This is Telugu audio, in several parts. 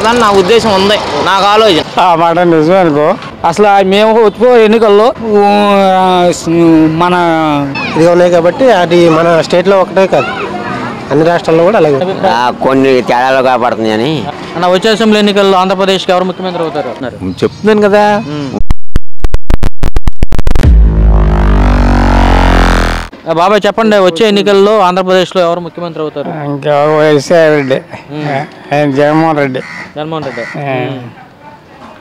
బాగుంటుందని నా ఉద్దేశం ఉంది, నాకు ఆలోచన. ఆ మాట నిజమే అనుకో. అసలు మేము వచ్చుకో ఎన్నికల్లో మన ఇది ఉన్నాయి కాబట్టి అది మన స్టేట్లో ఒకటే కాదు, అన్ని రాష్ట్రాల్లో కూడా అలాగే కొన్ని తేడాలు కాపాడుతుంది అని. వచ్చే అసెంబ్లీ ఎన్నికల్లో ఆంధ్రప్రదేశ్కి ఎవరు ముఖ్యమంత్రి అవుతారు? చెప్తున్నాను కదా. బాబాయ్ చెప్పండి, వచ్చే ఎన్నికల్లో ఆంధ్రప్రదేశ్లో ఎవరు ముఖ్యమంత్రి అవుతారు? ఇంకెవరు వైఎస్ఆర్ రెడ్డి, జగన్మోహన్ రెడ్డి. జగన్మోహన్ రెడ్డి.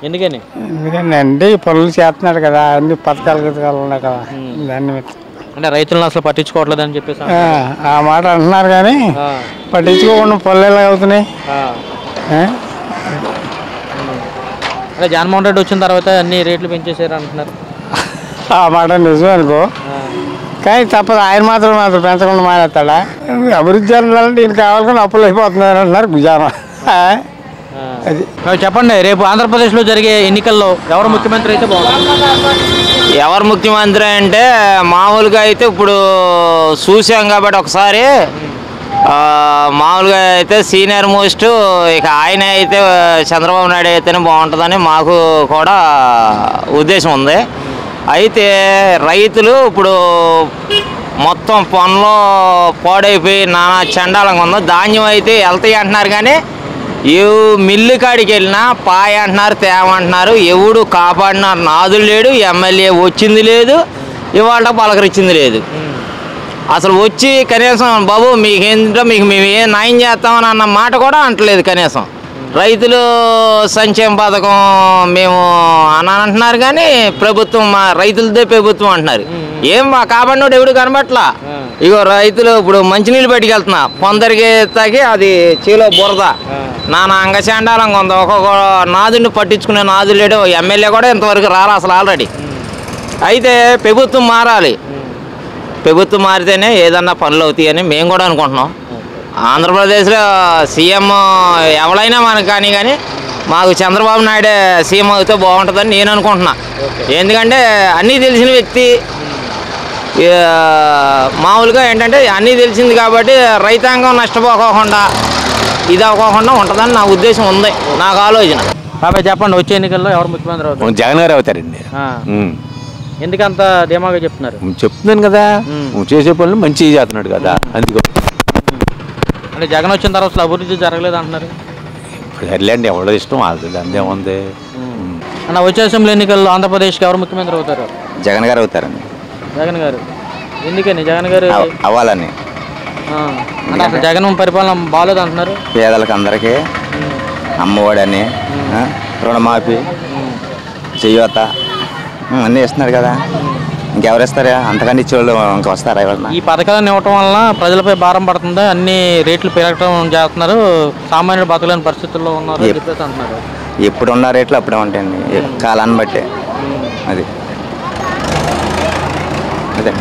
ఎందుకని? ఎందుకంటే అంటే పనులు చేస్తున్నాడు కదా, అన్ని పథకాలు ఉన్నాయి కదా, దాన్ని అంటే రైతులను అసలు పట్టించుకోవట్లేదు అని చెప్పేసి ఆ మాట అంటున్నారు కానీ పట్టించుకోకుండా పనులు ఎలా అవుతున్నాయి? అంటే జగన్మోహన్ రెడ్డి వచ్చిన తర్వాత అన్ని రేట్లు పెంచేసారు అంటున్నారు. ఆ మాట నిజమే అనుకో, కానీ తప్పదు. ఆయన మాత్రం పెంచకుండా మానేస్తాడా? అభివృద్ధి జరగాలంటే ఈయన కావాలని అప్పులు అయిపోతున్నారు అంటున్నారు జనం. అది చెప్పండి, రేపు ఆంధ్రప్రదేశ్లో జరిగే ఎన్నికల్లో ఎవరు ముఖ్యమంత్రి అయితే బాగుంటుంది? ఎవరు ముఖ్యమంత్రి అంటే మామూలుగా అయితే ఇప్పుడు చూసాం కాబట్టి ఒకసారి మామూలుగా అయితే సీనియర్ మోస్ట్ ఇక ఆయన అయితే చంద్రబాబు నాయుడు అయితేనే బాగుంటుందని మాకు కూడా ఉద్దేశం ఉంది. అయితే రైతులు ఇప్పుడు మొత్తం పనులు పాడైపోయి నానా చండాలంగా ఉందో, ధాన్యం అయితే వెళ్తాయి అంటున్నారు కానీ మిల్లు కాడికి వెళ్ళినా పాయ అంటున్నారు, తేమంటున్నారు, ఎవడు కాపాడినారు నాదులు లేడు, ఎమ్మెల్యే వచ్చింది లేదు, ఇవాళ పలకరించింది లేదు. అసలు వచ్చి కనీసం బాబు మీకేంటో మీకు మేము ఏం న్యాయం చేస్తామని అన్న మాట కూడా అంటలేదు. కనీసం రైతులు సంక్షేమ పథకం మేము అని అంటున్నారు కానీ ప్రభుత్వం మా రైతులదే ప్రభుత్వం అంటున్నారు. ఏం మా కాపాడినోడు ఎవడు కనబట్లా. ఇగో రైతులు ఇప్పుడు మంచినీళ్ళు పట్టుకెళ్తున్నా, కొందరికి తాగి అది చీలో బురద నానా అంగచాండాలంగా ఉంది. ఒక్కొక్క నాదుని పట్టించుకునే నాదు లేడు, ఎమ్మెల్యే కూడా ఇంతవరకు రాలే అసలు ఆల్రెడీ. అయితే ప్రభుత్వం మారాలి, ప్రభుత్వం మారితేనే ఏదన్నా పనులు అవుతాయని మేము కూడా అనుకుంటున్నాం. ఆంధ్రప్రదేశ్లో సీఎం ఎవరైనా మనకు కానీ మాకు చంద్రబాబు నాయుడే సీఎం అవుతే బాగుంటుందని నేను అనుకుంటున్నా. ఎందుకంటే అన్నీ తెలిసిన వ్యక్తి, మామూలుగా ఏంటంటే అన్నీ తెలిసింది కాబట్టి రైతాంగం నష్టపోకోకుండా ఇది అవ్వకుండా ఉంటుందని నా ఉద్దేశం ఉంది, నాకు ఆలోచన. బాబాయ్ చెప్పండి, వచ్చే ఎన్నికల్లో ఎవరు ముఖ్యమంత్రి అవుతారు? జగన్ గారు అవుతారండి. ఎందుకంత ధీమాగా చెప్తున్నారు? చెప్తున్నాను కదా, చేసే పనులు మంచిగా చేస్తున్నాడు కదా, అందుకో. అంటే జగన్ వచ్చిన తర్వాత అభివృద్ధి జరగలేదు అంటున్నారు. సర్లేండి, ఎవడో ఇష్టం వాళ్ళది, అందేముంది. వచ్చే అసెంబ్లీ ఎన్నికల్లో ఆంధ్రప్రదేశ్కి ఎవరు ముఖ్యమంత్రి అవుతారు? జగన్ గారు అవుతారండి. జగన్ గారు ఎందుకని? జగన్ గారు అవ్వాలని అంటే అసలు జగన్ పరిపాలన బాగాలేదు అంటున్నారు. పేదలకు అందరికీ అమ్మఒడని, రుణమాఫీ, చేయూత అన్నీ ఇస్తున్నారు కదా, ఇంకెవరు ఇస్తారా? అంతకంటే ఇచ్చేవాళ్ళు ఇంకా వస్తారా? ఈ పథకాలను ఇవ్వటం వలన ప్రజలపై భారం పడుతుంది, అన్ని రేట్లు పెరగటం చేస్తున్నారు, సామాన్యుడు బతకలేని పరిస్థితుల్లో ఉన్నారు చెప్పేసి అంటున్నారు. ఎప్పుడున్న రేట్లు అప్పుడే ఉంటాయండి, కాలాన్ని బట్టి. అది అదే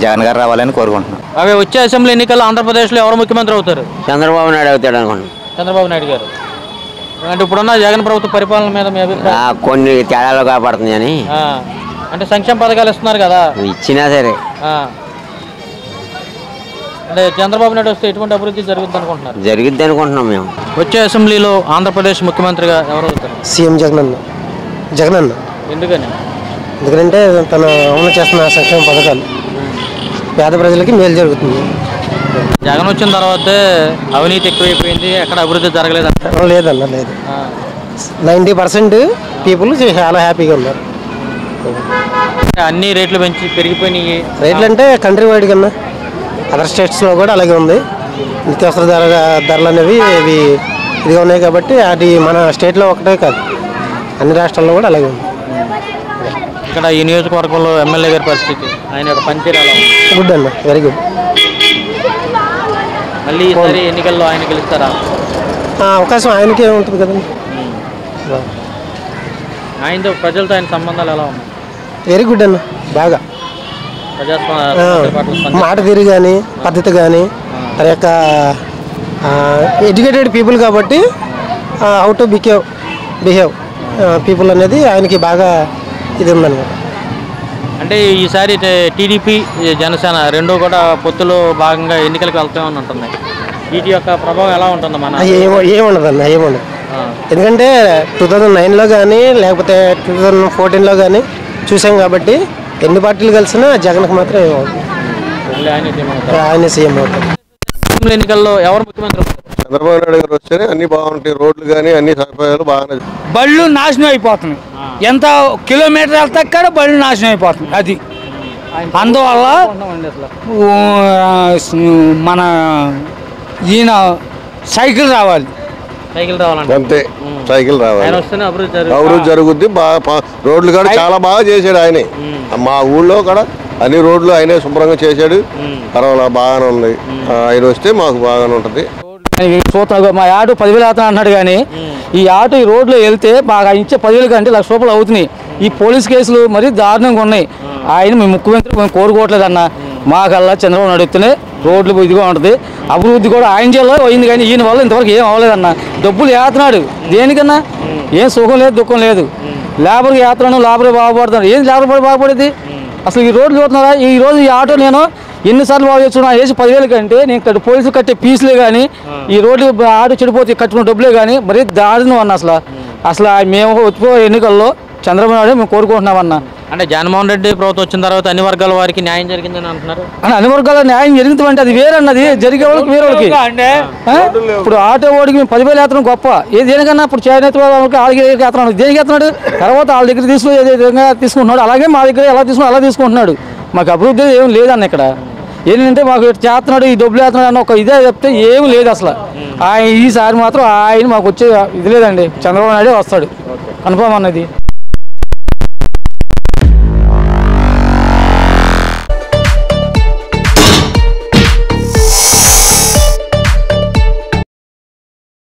జగన్ గారు రావాలని కోరుకుంటున్నాం. అవి వచ్చే అసెంబ్లీ ఎన్నికల్లో ఆంధ్రప్రదేశ్లో ఎవరు ముఖ్యమంత్రి అవుతారు? చంద్రబాబు నాయుడు అవుతాడు అనుకుంటున్నాను. చంద్రబాబు నాయుడు గారు. అంటే ఇప్పుడున్న జగన్ ప్రభుత్వ పరిపాలన మీద మీ అభిప్రాయం? కొన్ని తేడాలు కాపాడుతుంది అని. అంటే సంక్షేమ పథకాలు ఇస్తున్నారు కదా, ఇచ్చినా సరే అంటే చంద్రబాబు నాయుడు వస్తే ఎటువంటి అభివృద్ధి జరుగుతుంది అనుకుంటున్నారు? జరిగిద్ది అనుకుంటున్నాం మేము. వచ్చే అసెంబ్లీలో ఆంధ్రప్రదేశ్ ముఖ్యమంత్రిగా ఎవరు అవుతారు? సీఎం జగనన్న. ఎందుకని? ఎందుకంటే తను అమలు చేస్తున్న సంక్షేమ పథకాలు పేద ప్రజలకి మేలు జరుగుతుంది. జగన్ వచ్చిన తర్వాతే అవినీతి ఎక్కువైపోయింది, ఎక్కడ అభివృద్ధి జరగలేదు అంటారు. లేదన్న, లేదు. 90% పీపుల్ చాలా హ్యాపీగా ఉన్నారు. అన్ని రేట్లు పెరిగిపోయినాయి. రేట్లు అంటే కంట్రీ వైడ్ కన్నా అదర్ స్టేట్స్లో కూడా అలాగే ఉంది. నిత్యావసర ధరలు అనేవి ఇదిగా ఉన్నాయి కాబట్టి అది మన స్టేట్లో ఒకటే కాదు, అన్ని రాష్ట్రాల్లో కూడా అలాగే ఉంది. ఇక్కడ ఈ నియోజకవర్గంలో ఎమ్మెల్యే గారి పరిస్థితి, ఆయన యొక్క పనితీరు ఎలా ఉంది? గుడ్ అన్న, వెరీ గుడ్. మళ్ళీ ఈసారి ఎన్నికల్లో ఆయన గెలుస్తారా? అవకాశం ఆయనకే ఉంటుంది కదండి. ఆయనతో ప్రజలతో ఆయన సంబంధాలు ఎలా ఉన్నాయి? వెరీ గుడ్ అన్న, బాగా. మాట తీరు కానీ పద్ధతి కానీ వారి యొక్క ఎడ్యుకేటెడ్ పీపుల్ కాబట్టి హౌ టు బిహేవ్ పీపుల్ అనేది ఆయనకి బాగా ఇది ఉందన్నమాట. అంటే ఈసారి టీడీపీ జనసేన రెండూ కూడా పొత్తులో భాగంగా ఎన్నికలకు వెళ్తామని ఉంటున్నాయి. వీటి యొక్క ప్రభావం ఎలా ఉంటుంది మన ఏముండదన్న ఏముండదు. ఎందుకంటే 2009లో కానీ లేకపోతే 2014లో కానీ చూసాం కాబట్టి ఎన్ని పార్టీలు కలిసినా జగన్కి మాత్రం ఆయన సీఎం అవుతారు. ఎన్నికల్లో ఎవరు ముఖ్యమంత్రి? చంద్రబాబు నాయుడు గారు వస్తేనే అన్ని బాగుంటాయి, రోడ్లు కానీ అన్ని సదుపాయాలు బాగానే. బళ్ళు నాశనం అయిపోతున్నాయి, ఎంత కిలోమీటర్ వెళ్తా కూడా బళ్ళు నాశనం అయిపోతుంది. అది అందువల్ల మన ఈయన సైకిల్ రావాలి, అంతే. సైకిల్ రావాలి, అభివృద్ధి జరుగుద్ది. బాగా రోడ్లు కూడా చాలా బాగా చేశాడు ఆయనే. మా ఊళ్ళో కూడా అన్ని రోడ్లు ఆయనే శుభ్రంగా చేశాడు. పర్వాలా బాగానే ఉంది. ఆయన వస్తే మాకు బాగానే ఉంటుంది. మా ఆటో 10,000 అవుతా అన్నాడు కానీ ఈ ఆటో ఈ రోడ్లో వెళ్తే బాగా ఇచ్చే 10,000 కంటే ₹1,00,000 అవుతున్నాయి. ఈ పోలీస్ కేసులు మరీ దారుణంగా ఉన్నాయి. ఆయన మీ ముఖ్యమంత్రి మేము కోరుకోవట్లేదు అన్న. మాకల్లా చంద్రబాబు నడుస్తూనే రోడ్లు ఇదిగా ఉంటుంది, అభివృద్ధి కూడా ఆయన జిల్లా అయింది. కానీ ఈయన వల్ల ఇంతవరకు ఏం అవ్వలేదన్న. డబ్బులు వేస్తున్నాడు దేనికన్నా, ఏం సుఖం లేదు దుఃఖం లేదు. లేబర్కి వేస్తున్నాను, లేబర్ బాగుపడుతున్నాడు. ఏం లేబర్ పడి బాగుపడేది అసలు? ఈ రోడ్లు చూస్తున్నారా? ఈ రోజు ఈ ఆటో నేను ఎన్నిసార్లు బాగు చేసుకున్నా వేసి 10,000 కంటే నేను పోలీసులు కట్టే ఫీజులే కానీ ఈ రోడ్లు ఆటో చెడిపోతే కట్టుకున్న డబ్బులే కానీ మరీ దారుణం అన్న. అసలు మేము వచ్చే ఎన్నికల్లో చంద్రబాబు నాయుడు మేము కోరుకుంటున్నామన్న. అంటే జగన్మోహన్ రెడ్డి ప్రభుత్వం వచ్చిన తర్వాత అన్ని వర్గాల వారికి న్యాయం జరిగిందని అంటున్నారు. అన్ని వర్గాల న్యాయం జరిగిందంటే అది వేరన్నది, జరిగే వాళ్ళకి వేరే వాళ్ళకి. ఇప్పుడు ఆటో ఓడికి మేము 10,000 వేతనం గొప్ప, ఏ దేనికన్నా ఇప్పుడు చేనేత వాళ్ళకి వాళ్ళకి వేతనం దేనికి వేస్తున్నాడు? తర్వాత వాళ్ళ దగ్గర తీసుకుంటున్నాడు, అలాగే మా దగ్గర ఎలా తీసుకున్నాడు అలా తీసుకుంటున్నాడు. మాకు అభివృద్ధి ఏం లేదన్న. ఇక్కడ ఏంటంటే మాకు చేస్తున్నాడు ఈ డబ్బులు వేస్తున్నాడు అన్న ఒక ఇదే చెప్తే ఏం లేదు అసలు. ఆయన ఈసారి మాత్రం ఆయన మాకు వచ్చే ఇది లేదండి, చంద్రబాబు నాయుడు వస్తాడు కన్ఫర్మ్ అన్నది.